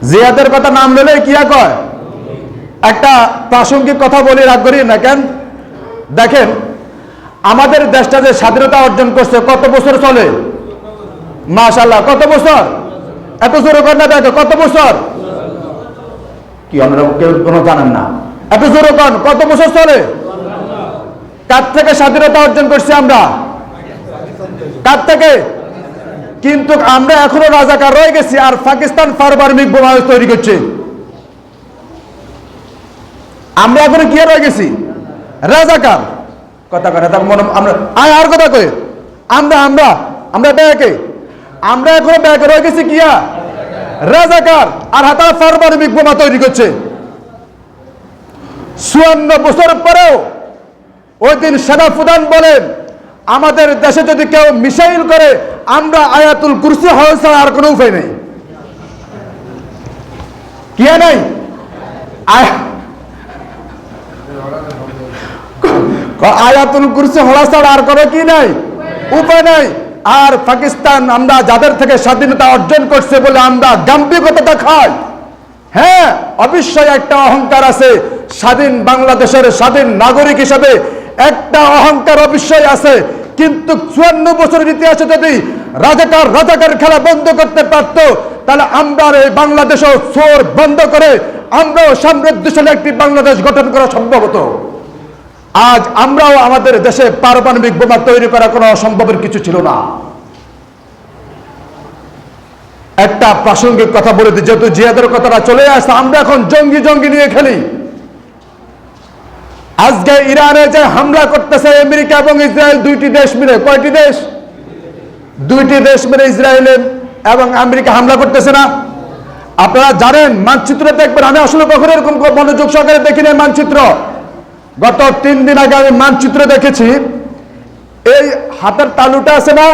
জিহাদের কথা নাম লইলে কিয়া কয়। একটা প্রাসঙ্গিক কথা বলি, রাগ করি না কেন। দেখেন আমাদের দেশটা যে স্বাধীনতা অর্জন করছে কত বছর চলে? মাশাআল্লাহ, কত বছর? এত জোরে কর না, দেখো কত বছর? কি আমরা কেউ কোনো জানেন না? এত জোরে কর, কত বছর চলে? কার থেকে স্বাধীনতা অর্জন করছি আমরা? কার থেকে? কিন্তু আমরা এখনো রাজাকার রয়ে গেছি, আর পাকিস্তান পারমাণবিক বোমা তৈরি করছে। আমরা এখনো কি রয়ে গেছি? রাজাকার। কথা কথা আমরা আর কথা কই, আমরা আমরা আমরা ব্যাকে, আমরা এখনো ব্যাকে রয়ে গেছি কিয়া রাজাকার, আর হাতা পারমাণবিক বোমা তৈরি করছে। 54 বছর পরেও ওই দিন সেনা প্রধান বলেন, আমাদের দেশে যদি কেউ মিসাইল করে আমরা আয়াতুল কুরসি হওয়া ছাড়া আর কোনো উপায় নেই। কি নাই? আয়াতুল কুরসি হওয়া ছাড়া আর কোনো কি নাই, উপায় নাই। আর পাকিস্তান আমরা যাদের থেকে স্বাধীনতা অর্জন করছে বলে আমরা গাম্ভীর্যতা দেখাই। হ্যাঁ, অবশ্যই একটা অহংকার আছে, স্বাধীন বাংলাদেশের স্বাধীন নাগরিক হিসেবে একটা অহংকার অবশ্যই আছে। কিন্তু 54 বছরের ইতিহাসে যদি রাজাকার খেলা বন্ধ করতে পারত, তাহলে আমরা এই বাংলাদেশও চোর বন্ধ করে আমরাও সমৃদ্ধশালী একটি বাংলাদেশ গঠন করা সম্ভব হতো। আজ আমরাও আমাদের দেশে পারমাণবিক বোমা তৈরি করা কোনো অসম্ভবের কিছু ছিল না। একটা প্রাসঙ্গিক কথা বলে দিই, যেহেতু জিহাদের কথাটা চলে আসছে, আমরা এখন জঙ্গি নিয়ে খেলি। আজকে ইরানে যে হামলা করতেছে আমেরিকা এবং ইসরায়েল, দুইটি দেশ মিলে, কয়টি দেশ? দুইটি দেশ মিলে ইসরায়েল এবং আমেরিকা হামলা করতেছে না? আপনারা জানেন, মানচিত্র দেখবেন, আমি আসলে কখনো এরকম মনোযোগ সহকারে দেখিনি মানচিত্র। গত 3 দিন আগে আমি মানচিত্র দেখেছি। এই হাতের তালুটা আছে না,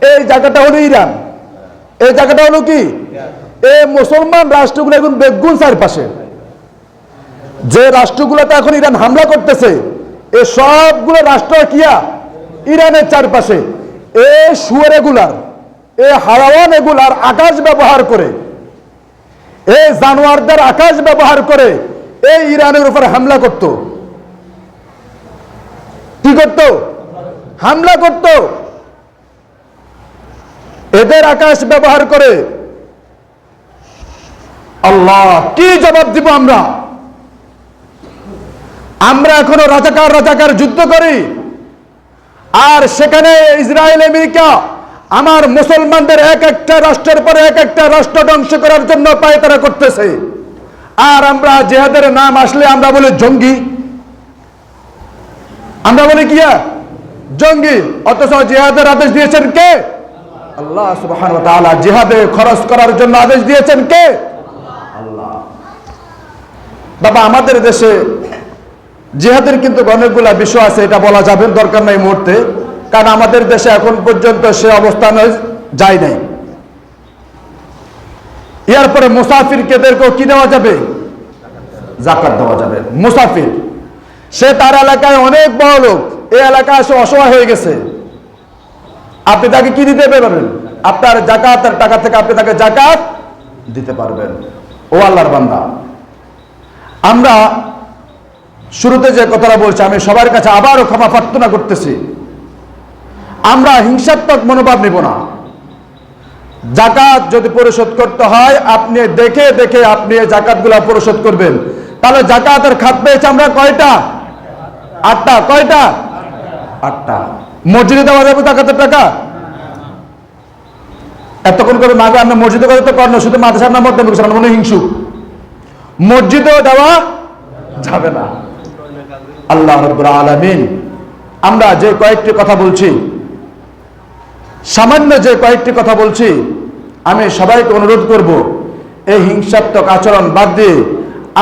এই জায়গাটা হলো ইরান, এই জায়গাটা হলো কি? এই মুসলমান রাষ্ট্রগুলো এখন বেগুন চারপাশে, যে রাষ্ট্রগুলোতে এখন ইরান হামলা করতেছে, এই সবগুলো রাষ্ট্র কিয়া ইরানের চারপাশে। এই শুয়ার এগুলার, এই হারাওয়ান এগুলার আকাশ ব্যবহার করে, এই জানোয়ারদের আকাশ ব্যবহার করে এই ইরানের উপর হামলা করত। কি করত? হামলা করত। এদের আকাশ ব্যবহার করে। আল্লাহ, কি জবাব দিব আমরা? আমরা এখনো রাজাকার যুদ্ধ করি, আর সেখানে ইসরায়েল আমেরিকা আমার মুসলমানদের এক একটা রাষ্ট্রের পরে এক একটা রাষ্ট্র ধ্বংস করার জন্য পায়তারা করতেছে। আর আমরা জিহাদের নাম আসলে আমরা বলি জঙ্গি, আমরা বলি কিয়া জঙ্গি। অথচ জিহাদের আদেশ দিয়েছেন কে? আল্লাহ সুবহানাহু ওয়া তাআলা। জিহাদে খরচ করার জন্য আদেশ দিয়েছেন কে? আল্লাহ। বাবা, আমাদের দেশে জিহাদের কিন্তু অনেকগুলা বিষয় আছে, এটা বলা যাবে দরকার নাই মুহূর্তে, কারণ আমাদের দেশে এখন পর্যন্ত সে অবস্থানে যায় নাই। এরপরে মুসাফিরকেদেরকেও কি দেওয়া যাবে? যাকাত দেওয়া যাবে। মুসাফির সে তার এলাকায় অনেক বড় লোক, এই এলাকায় সে অসহায় হয়ে গেছে, আপনি তাকে কি দিতে পারবেন? আপনার যাকাতের টাকা থেকে আপনি তাকে যাকাত দিতে পারবেন। ও আল্লাহর বান্দা, আমরা শুরুতে যে কথাটা বলছি, আমি সবার কাছে আবারও ক্ষমা প্রার্থনা করতেছি। আমরা হিংসাত্মক মনোভাব নিব না। যাকাত যদি পরিশোধ করতে হয়, আপনি দেখে দেখে আপনি যাকাতগুলা পরিশোধ করবেন। তাহলে যাকাতের খাত পেয়েছে আমরা কয়টা? 8টা। কয়টা? 8টা। মসজিদে দেওয়া যাবে যাকাতের টাকা? এতক্ষণ করে মাগে আমরা মসজিদে করে তো করেন, শুধু মাদ্রাসার নাম মধ্যে মনে হিংসু। মসজিদেও দেওয়া যাবে না। আল্লাহ রাব্বুল আলামিন, আমরা যে কয়েকটি কথা বলছি, সামান্য যে কয়েকটি কথা বলছি, আমি সবাইকে অনুরোধ করব, এই হিংসাত্মক আচরণ বাদ দিয়ে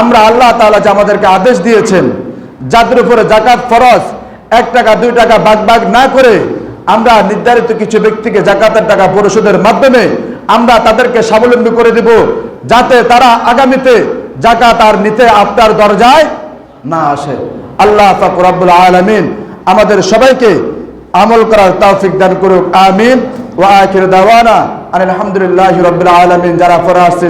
আমরা আল্লাহ তাআলা যে আমাদেরকে আদেশ দিয়েছেন, যাদের উপরে যাকাত ফরজ, 1 টাকা 2 টাকা ভাগ না করে আমরা নির্ধারিত কিছু ব্যক্তিকে যাকাতের টাকা পরিশোধের মাধ্যমে আমরা তাদেরকে স্বাবলম্বী করে দেব, যাতে তারা আগামীতে যাকাত আর নিতে আপনার দরজায় না আসে। আল্লাহ পাক রব্বুল আলামিন আমাদের সবাইকে আমল করার তৌফিক দান করুক। আমিন। ওয়া আখিরু দাওয়ানা আলহামদুলিল্লাহি রাব্বিল আলামিন। যারা পড়া আসছে